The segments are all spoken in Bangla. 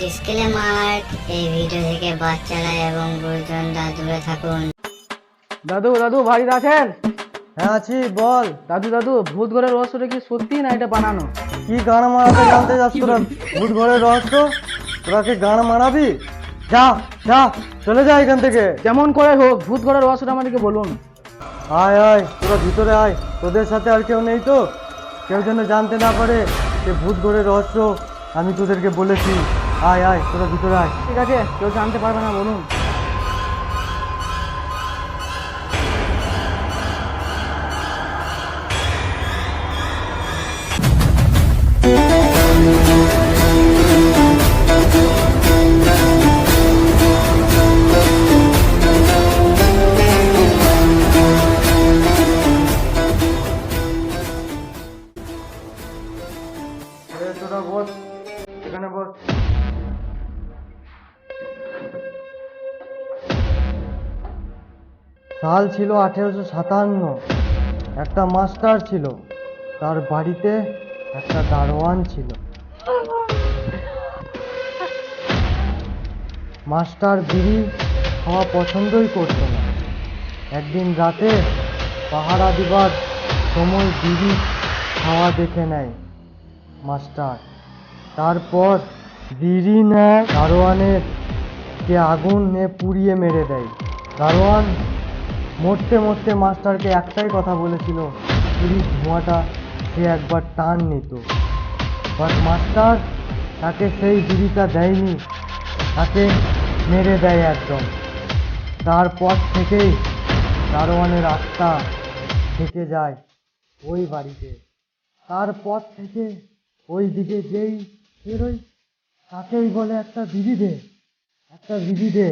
ডিসক্লেমার, এই ভিডিও থেকে বাচ্চারা এবং গুরুজনরা দূরে থাকুন। দাদু দাদু বাড়িতে আছেন? হ্যাঁ আছি, বল। দাদু দাদু ভূত ঘরের রহস্যটা কি সত্যি না এটা বানানো? কি গান মারাতে জানতে যাস তোরা? ভূত ঘরের রহস্য? তোরা কি গান মারাবি? যা যা, চলে যা এখান থেকে। যেমন করে হোক ভূত ঘরের রহস্যটা আমাদেরকে বলুন। আয় আয়, তোরা ভিতরে আয়। তোদের সাথে আর কেউ নেই তো? কেউ যেন জানতে না পারে যে ভূত ঘরের রহস্য আমি তোদেরকে বলেছি। আয় আয়, তোরা ভিতরে আয়। ঠিক আছে, কেউ জানতে পারবে না, বলুন। তোরা বস, এখানে বস। সাল ছিল 1857। একটা মাস্টার ছিল, তার বাড়িতে একটা দারোয়ান ছিল। মাস্টার বিড়ি খাওয়া পছন্দই করতো না। একদিন রাতে পাহারা দিবার সময় বিড়ি খাওয়া দেখে নেয় মাস্টার। তারপর বিড়ি নেয় দারোয়ানের কে আগুন নিয়ে পুড়িয়ে মেরে দেয়। দারোয়ান মরতে মরতে মাস্টারকে একটাই কথা বলেছিল, বিড়ির ধোঁয়াটা সে একবার টান নিত। বাট মাস্টার তাকে সেই বিড়িটা দেয়নি, তাকে মেরে দেয় একদম। তারপর থেকেই দারোয়ানের আত্মা থেকে যায় ওই বাড়িতে। তারপর থেকে ওই দিকে যেই বেরোয় তাকেই বলে একটা বিড়ি দে, একটা বিড়ি দে।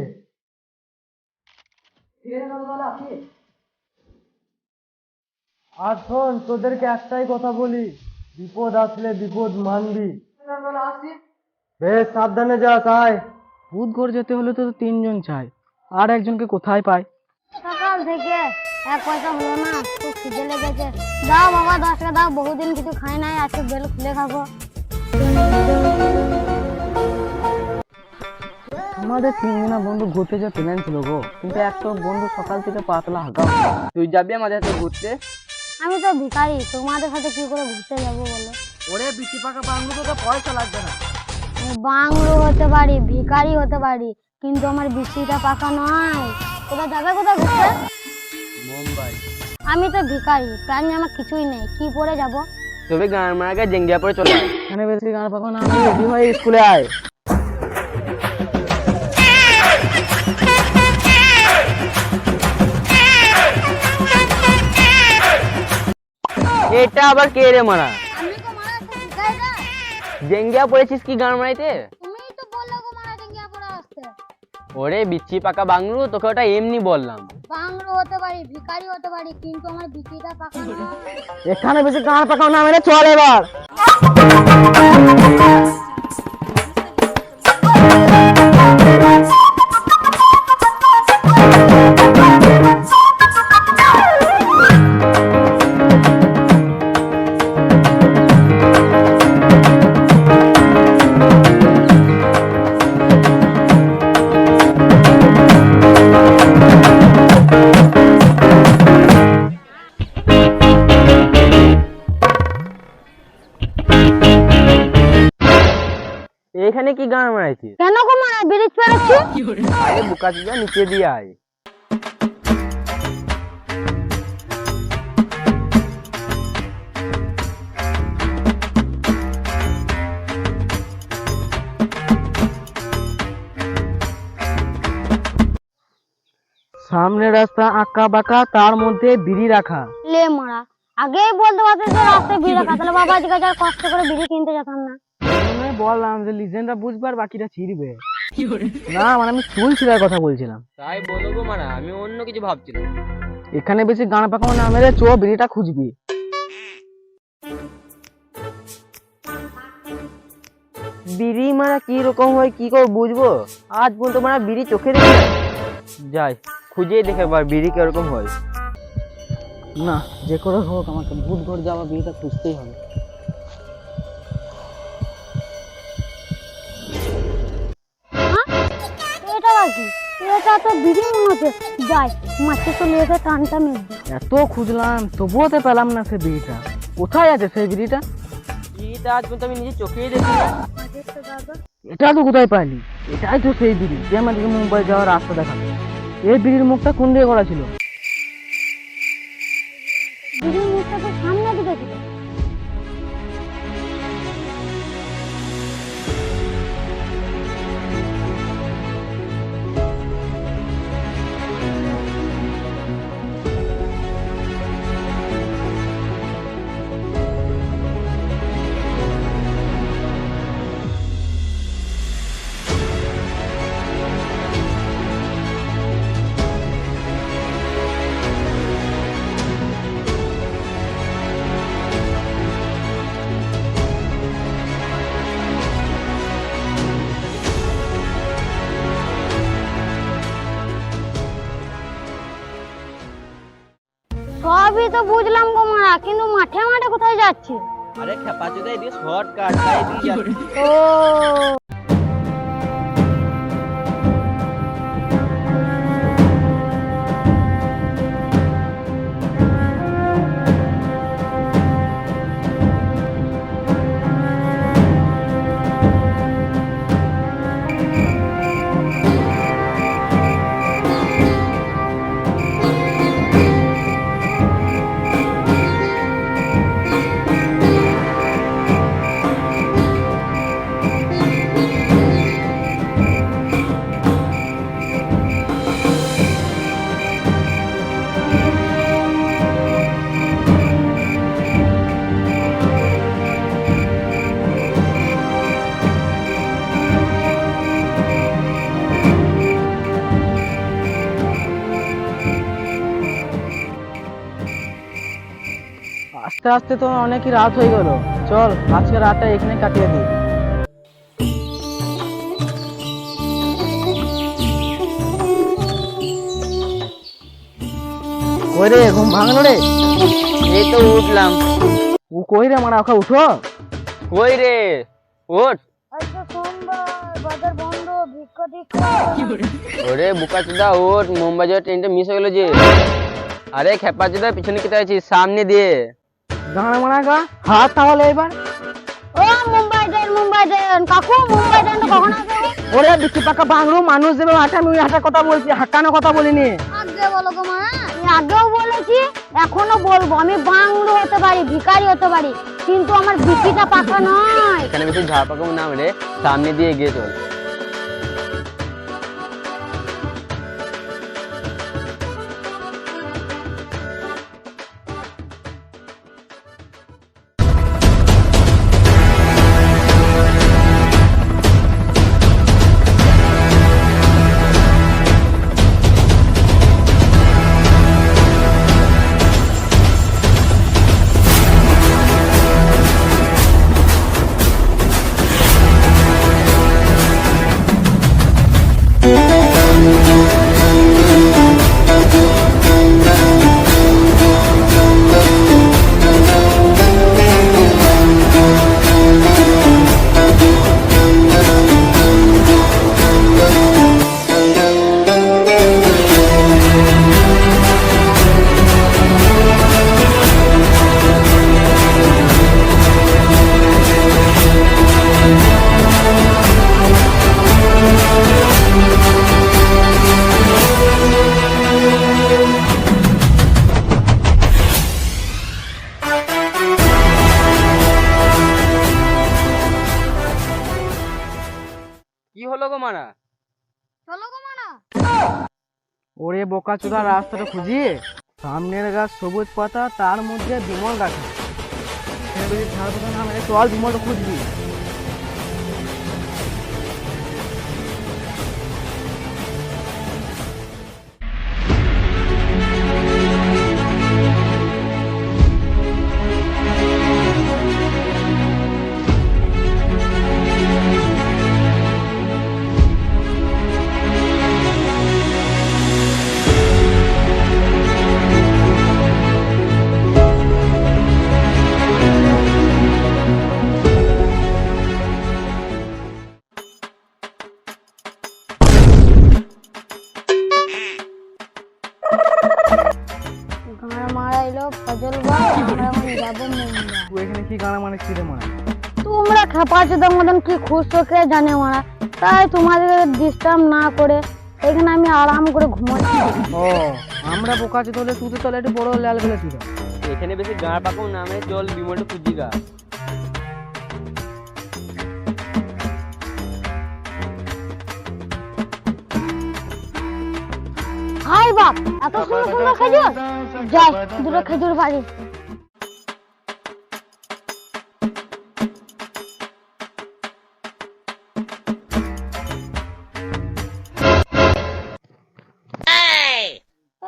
আর শোন, তোদেরকে একটাই কথা বলি, বিপদ আসলে বিপদ মানবি। বেশ সাবধানে যাস। আয়। ভূত ঘর যেতে হলে তো 3 জন চাই, আর একজনকে কোথায় পাই? সকাল থেকে এক পয়সা হলো না, খুব খিদে লেগেছে। দাও বাবা 10 টাকা দাও, বহুদিন কিছু খাই নাই, আজকে বেল খুলে খাবো। আমাদের 3 জনা বন্ধু ঘুরতে যাওয়ার প্ল্যান ছিল গো, কিন্তু একটা বন্ধু সকাল থেকে পাতলা হাঁকা। তুই যাবি আমাদের সাথে ঘুরতে? আমি তো ভিখারি, তোমাদের সাথে কি করে ঘুরতে যাবো বলো? ওরে বিচি পাকা বাংলো, তোকে পয়সা লাগবে না। আমি বাংলো হতে পারি, ভিখারি হতে পারি, কিন্তু আমার বিচিটা পাকা নয়। কোথায় যাবে, কোথায় ঘুরতে? মুম্বাই। আমি তো ভিখারি, প্ল্যান আমার কিছুই নেই, কি পরে যাব? তবে গান মারাকে জেঙ্গিয়া পরে চলে আয়। এখানে বেশি গান পাবো না, আমি রেডি হয়ে স্কুলে আয়। এটা আবার কে রে মারা? আমি তো মারা ভিখারি না। জেঙ্গিয়া পড়েছিস কি গান মারাইতে? তুমিই তো বললে গো মারা গিয়া পড়ে আসতে। ওরে বিচ্ছি পাকা বাংলো, তোকে ওটা এমনি বললাম। বাংলো হতে পারি, ভিখারি হতে পারি, কিন্তু আমার বিচিটা পাকা নয়। এখানে বেশি গান পাকাও না, মেরে চল এবার। এখানে কি গান মারাইছিস? কেন গো মারা ব্রিজ পেরোচ্ছি? আরে বুকা চিজা নিচে দিয়ে আয়। সামনে রাস্তা আঁকা বাঁকা, তার মধ্যে বিড়ি রাখা। লে মারা, আগেই বলতে পারতে যে রাস্তায় বিড়ি রাখা, তাহলে বাবা আজকে আর কষ্ট করে বিড়ি কিনতে যেতাম না। বললাম যে লিজেন্ডরা বুঝবে আর বাকিটা ছিড়বে না, মানে আমি চুল ছিঁড়ার কথা বলছিলাম। তাই বলবো মানে আমি অন্য কিছু ভাবছিলাম। এখানে বেশি গান পাকাও না, মেরে চো বিড়িটা খুঁজবি। বিড়ি মারা কি রকম হয় কি করে বুঝবো? আজ পর্যন্ত মারা বিড়ি চোখে দেখি না। যাই খুঁজেই দেখে একবার বিড়ি কিরকম হয়। না, যে করে হোক আমাকে ভূত ঘর যাওয়া বিড়িটা খুঁজতেই হবে। কি? এটা তো বিড়ি মনে হচ্ছে। যাই মাঠে চলে এসে টানটা মেরবি। এত খুঁজলাম তবুও তো পেলাম না সে বিড়িটা। কোথায় আছে সেই বিড়িটা? বিড়িটা আজ পর্যন্ত আমি নিজে চোখেই দেখি না। এটা তো কোথায় পাইলি? এটাই তো সেই বিড়ি যে আমাদেরকে মুম্বাই যাওয়ার রাস্তা দেখাবে। এই বিড়ির মুখটা কোন দিকে করা ছিল? বিড়ির মুখটা তো সামনে দিকে ছিল। সবই তো বুঝলাম গো মারা, কিন্তু মাঠে মাঠে কোথায় যাচ্ছে? আরে খেপা চোদা এদিকে শর্টকাট তাই এদিকে যাচ্ছি। ও আস্তে আস্তে তো অনেকই রাত হয়ে গেল। চল আজকে রাতটা এখানে কাটিয়ে দিই। কই রে, ঘুম ভাঙলো রে? এই তো উঠলাম। ও কই রে মারা, ওকে উঠো। কই রে, ওঠ। আজকে সোমবার, বাজার বন্ধ, ভিক্ষা টিক্ষা। ওরে বুকা চোদা ওঠ, মুম্বাই যাওয়ার ট্রেনটা মিস হয়ে গেল যে। আরে খেপা চোদা পিছনে কোথায় আছিস? সামনে দিয়ে। গানা মারা গা হাত তাহলে এবার। ও মুম্বাই যান কাকু, মুম্বাই যান তো কখন আসবে? ওরে বিচি পাকা বাংলো মানুষ দেবে হাঁটা, আমি হাঁটার কথা বলছি, হাঁকানোর কথা বলিনি। আগে বলো গো মা। আমি আগেও বলেছি, এখনো বলবো, আমি বাংলো হতে পারি, ভিখারি হতে পারি, কিন্তু আমার বিচিটা পাকা নয়। এখানে বেশি ঝাড় পাকাবো না রে, সামনে দিয়ে এগিয়ে চল। কি হলো গো মানা? চলো গো মানা। ওরে বোকা চোদা, রাস্তাটা খুঁজিয়ে সামনের গাছ সবুজ পাতা, তার মধ্যে বিমল রাখা। এখানে যদি ঝাড় পাতা না মেরে চল বিমলটা খুঁজবি। ফজল ভাই, আমরা এখন যাবো মুম্বাই। তুই এখানে কি গানা মানে কি রে মারা? তোমরা খেপাচোদের মতন কি খুশো কে জানে মারা, তাই তোমাদের ডিস্টার্ব না করে এখানে আমি আরাম করে ঘুমাচ্ছি। ও আমরা বোকা আছে তাহলে তুই তো তাহলে একটু বড় লাল গেলে তুই এখানে বেশি গাঁ পাকাও নামে চল বিমলটা খুঁজি গা। হাই বাপ, এত সুন্দর সুন্দর খেজুর, যাই দুটো খেজুর বাড়ি।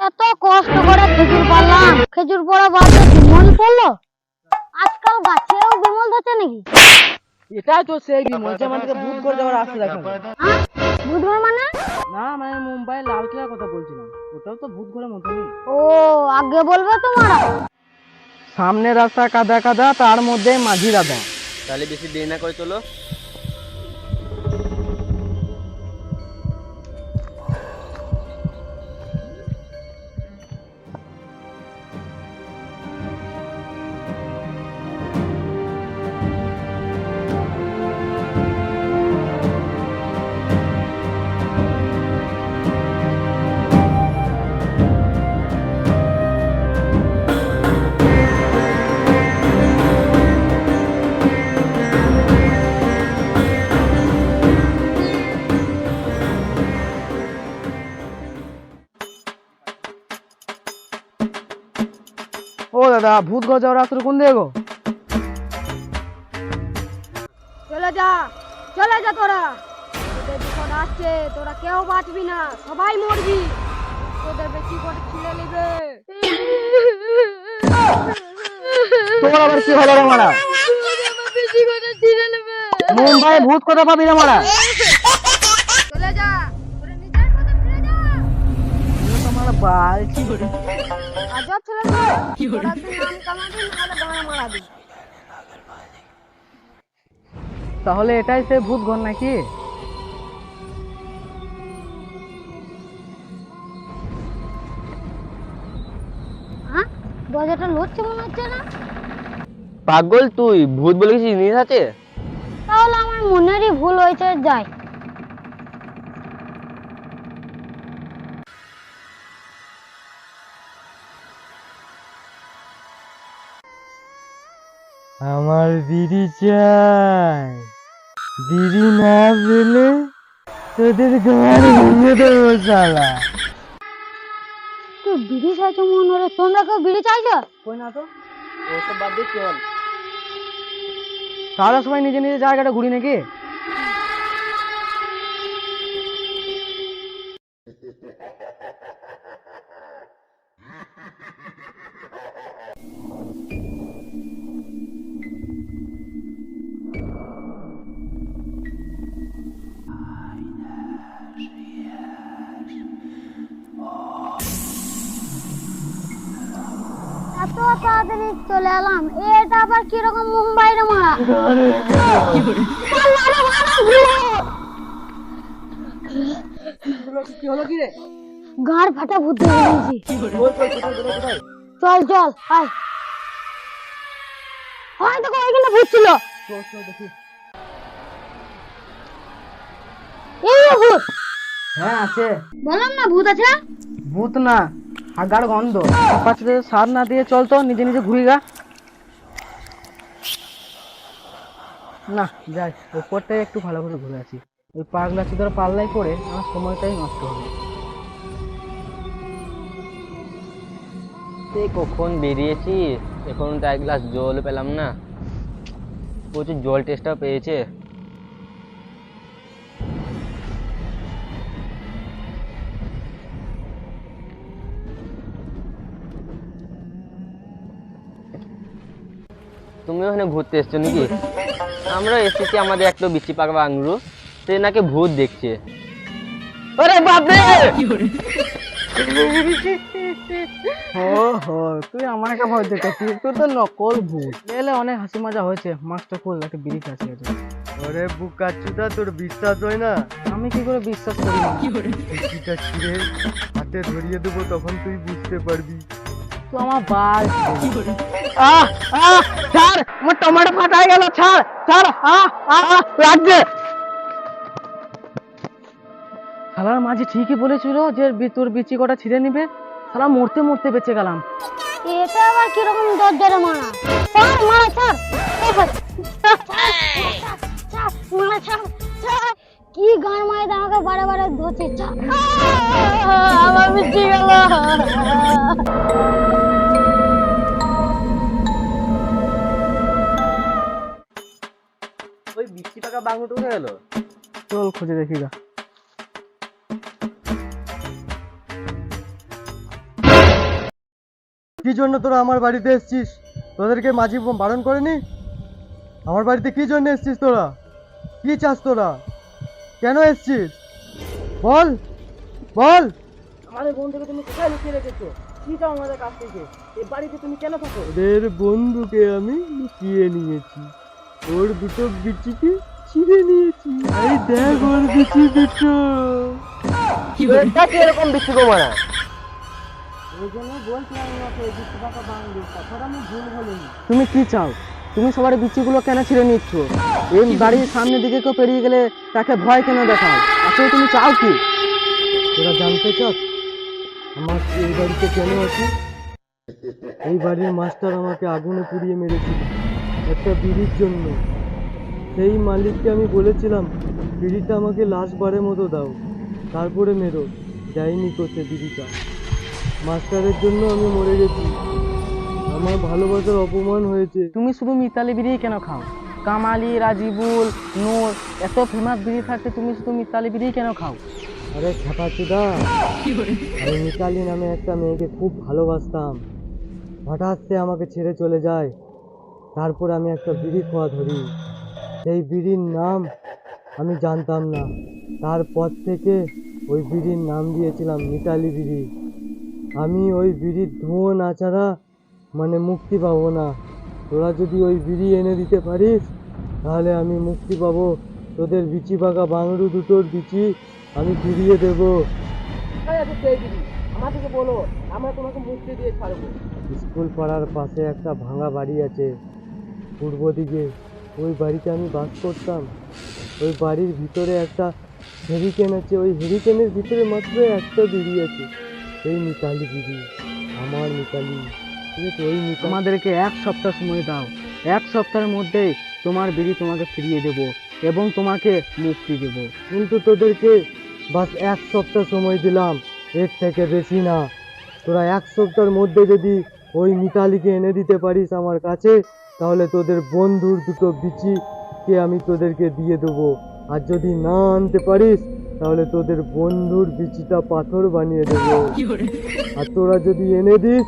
এত কষ্ট করে খেজুর পারলাম, খেজুর পড়া বাদে বিমল পড়লো। আজকাল গাছেও বিমল ধরছে নাকি? এটাই তো সেই বিমল যে আমাদেরকে ভূত করে যাওয়ার আসছে দেখো। হ্যাঁ, বুধবার মানে? না মানে মুম্বাই লাল কেলার কথা বলছিলাম, ওটাও তো ভূত ঘরের মতনই। ও আগে বলবে তোমরা। সামনে রাস্তা কাদা কাদা, তার মধ্যে মাঝি রাধা। তাহলে বেশি দেরি না করে চলো। ও দাদা, ভূত ঘর যাওয়ার রাস্তা কোন দিকে গো? চলে যা তোরা, তোদের বিপদ আসছে, তোরা কেউ বাঁচবি না, সবাই মরবি, তোদের বেশি করে ছিলে নেবে। তোমার আবার কি হলো রে মারা? মুম্বাই ভূত কথা পাবি রে মারা? চলে যা, তোরা নিজের পথে ফিরে যা। তোমার বাল কি করে? আজব ছেলে তো, তোরা তুই নাম কামাবি নাহলে গাঁড়া মারাবি। তাহলে এটাই সে ভূত ঘর নাকি? হ্যাঁ, দরজাটা লড়ছে মনে হচ্ছে না? পাগল তুই, ভূত বলে কিছু জিনিস আছে? তাহলে আমার মনেরই ভুল হয়েছে, যাই। আমার বিড়ি চাই, বিড়ি না পেলে তোদের ঘর ভেঙে দেবো শালা। তুই বিড়ি চাইছো মনে হলো, তোমরা কেউ বিড়ি চাইছো? কই না তো, ওসব বাদ দিয়ে চল। তাহলে সবাই নিজে নিজে জায়গাটা ঘুরি নাকি? এত তাড়াতাড়ি চলে এলাম, এটা আবার কিরকম মুম্বাই রে মারা? কি হলো কি রে? গাঁড় ফাটা ভূত দেখে নিয়েছি। চল চল, আয়। হয়তো ওইখানে ভূত ছিল। এই ভূত, হ্যাঁ আছে। বললাম না ভূত আছে। ভূত না, হাগার গন্ধ। পাঁচটা সার না দিয়ে চল তো, নিজে নিজে ঘুরি গা। না যাই, ওপরটাই একটু ভালো করে ঘুরে আসি। ওই পাগলা চুদার পাল্লাই পড়ে আমার সময়টাই নষ্ট হবে। সে কখন বেরিয়েছি, এখন তো এক গ্লাস জল পেলাম না। প্রচুর জল টেস্টটাও পেয়েছে। তুমি ওখানে ঘুরতে এসছো নাকি? আমরা এসেছি, আমাদের একটা বিচি পাকা বাংলু, সে নাকি ভূত দেখছে। আরে বাপরে! ও হো, তুই আমাকে ভয় দেখাচ্ছিস, তুই তো নকল ভূত। এলে অনেক হাসি মজা হয়েছে, মাছটা খুল, একটা বিড়ি খাচ্ছি। ওরে বুকাচুদা, তোর বিশ্বাস হয় না? আমি কি করে বিশ্বাস করি না? বিচিটা ছিঁড়ে হাতে ধরিয়ে দেবো, তখন তুই বুঝতে পারবি। তুই আমার বাল আহ আহ ছাড়, আমার টমেটো ফাটা গেল, ছাড় ছাড়, লাগছে। শালার মাঝি ঠিকই বলেছিল যে তোর বিচি কটা ছিঁড়ে নিবে, শালা মরতে মরতে বেঁচে গেলাম। এটা আবার কিরকম দরজারে মারা? ছাড় মারা, ছাড় মারা, ছাড় ছাড়। কি গান মাইতে আমাকে বারে বারে ধরছে, ছাড়। আমার মিষ্টি গেল। ওই বৃষ্টি পাকা বাংলো ঢুকে গেল। চল খুঁজে দেখি গা। কি জন্য তোরা আমার বাড়িতে এসেছিস? তোদেরকে মাঝি বারণ করেনি? আমার বাড়িতে কি জন্য এসেছিস তোরা? কি চাস তোরা? কেন এসেছিস? বল বল। আমাদের বন্ধুকে তুমি কোথায় লুকিয়ে রেখেছো? কি চাও আমাদের কাছ থেকে? এই বাড়িতে তুমি কেন থাকো? ওদের বন্ধুকে আমি লুকিয়ে নিয়েছি, ওর দুটো বিচিকে ছিঁড়ে নিয়েছি। এই দেখ ওর বিচি দুটো। এটা কি এরকম বৃষ্টি গো মারা? ওই জন্য বলছিলাম ওনাকে বিচি পাকা বাংলো, কথাটা আমি ভুল বলিনি। তুমি কি চাও? তুমি সবার বিচিগুলো কেন ছিঁড়ে নিচ্ছ? এই বাড়ির সামনের দিকে কেউ পেরিয়ে গেলে তাকে ভয় কেন দেখাও? আসলে তুমি চাও কি? তোরা জানতে চাস আমার এই বাড়িতে কেন আছি? এই বাড়ির মাস্টার আমাকে আগুনে পুড়িয়ে মেরেছিল একটা বিড়ির জন্য। সেই মালিককে আমি বলেছিলাম বিড়িটা আমাকে লাস্টবারের মতো দাও, তারপরে মেরো। যাইনি করতে বিড়িটা। মাস্টারের জন্য আমি মরে গেছি। আমার ভালোবাসার অপমান হয়েছে। তুমি শুধু মিতালি বিড়ি কেন খাও? কামালি, রাজিবুল, নূর এত ফেমাস বিড়ি থাকতে তুমি শুধু মিতালি বিড়ি কেন খাও? আরে ছাপাচুদা, আমি মিতালি নামে একটা মেয়েকে খুব ভালোবাসতাম। হঠাৎ সে আমাকে ছেড়ে চলে যায়। তারপর আমি একটা বিড়ি খাওয়া ধরি। সেই বিড়ির নাম আমি জানতাম না। তারপর থেকে ওই বিড়ির নাম দিয়েছিলাম মিতালি বিড়ি। আমি ওই বিড়ির ধোঁয়া না ছাড়া মানে মুক্তি পাবো না। তোরা যদি ওই বিড়ি এনে দিতে পারিস তাহলে আমি মুক্তি পাবো। তোদের বিচি পাকা বাংলু দুটোর বিচি আমি ফিরিয়ে দেবো। আমাদেরকে বলো, আমরা তোমাকে মুক্তি দিয়ে ছাড়বো। স্কুল পাড়ার পাশে একটা ভাঙা বাড়ি আছে পূর্ব দিকে। ওই বাড়িতে আমি বাস করতাম। ওই বাড়ির ভিতরে একটা হেরিকেন আছে। ওই হেরিকেনের ভিতরে মাত্র একটা বিড়ি আছে, এই মিতালি বিড়ি, আমার মিতালি। ঠিক আছে, ওই মিতালি। আমাদেরকে 1 সপ্তাহ সময় দাও। 1 সপ্তাহের মধ্যেই তোমার বিড়ি তোমাকে ফিরিয়ে দেব এবং তোমাকে মুক্তি দেব। কিন্তু তোদেরকে বাস 1 সপ্তাহ সময় দিলাম, এর থেকে বেশি না। তোরা 1 সপ্তাহের মধ্যে যদি ওই মিতালিকে এনে দিতে পারিস আমার কাছে, তাহলে তোদের বন্ধুর দুটো বিচিকে আমি তোদেরকে দিয়ে দেবো। আর যদি না আনতে পারিস তাহলে তোদের বন্ধুর বিচিটা পাথর বানিয়ে দেবো। আর তোরা যদি এনে দিস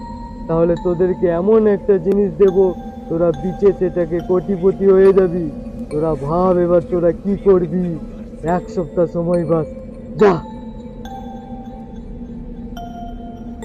তাহলে তোদেরকে এমন একটা জিনিস দেবো, তোরা বিচে সেটাকে কোটিপতি হয়ে যাবি। তোরা ভাব এবার তোরা কি করবি। 1 সপ্তাহ সময় বাস, যা।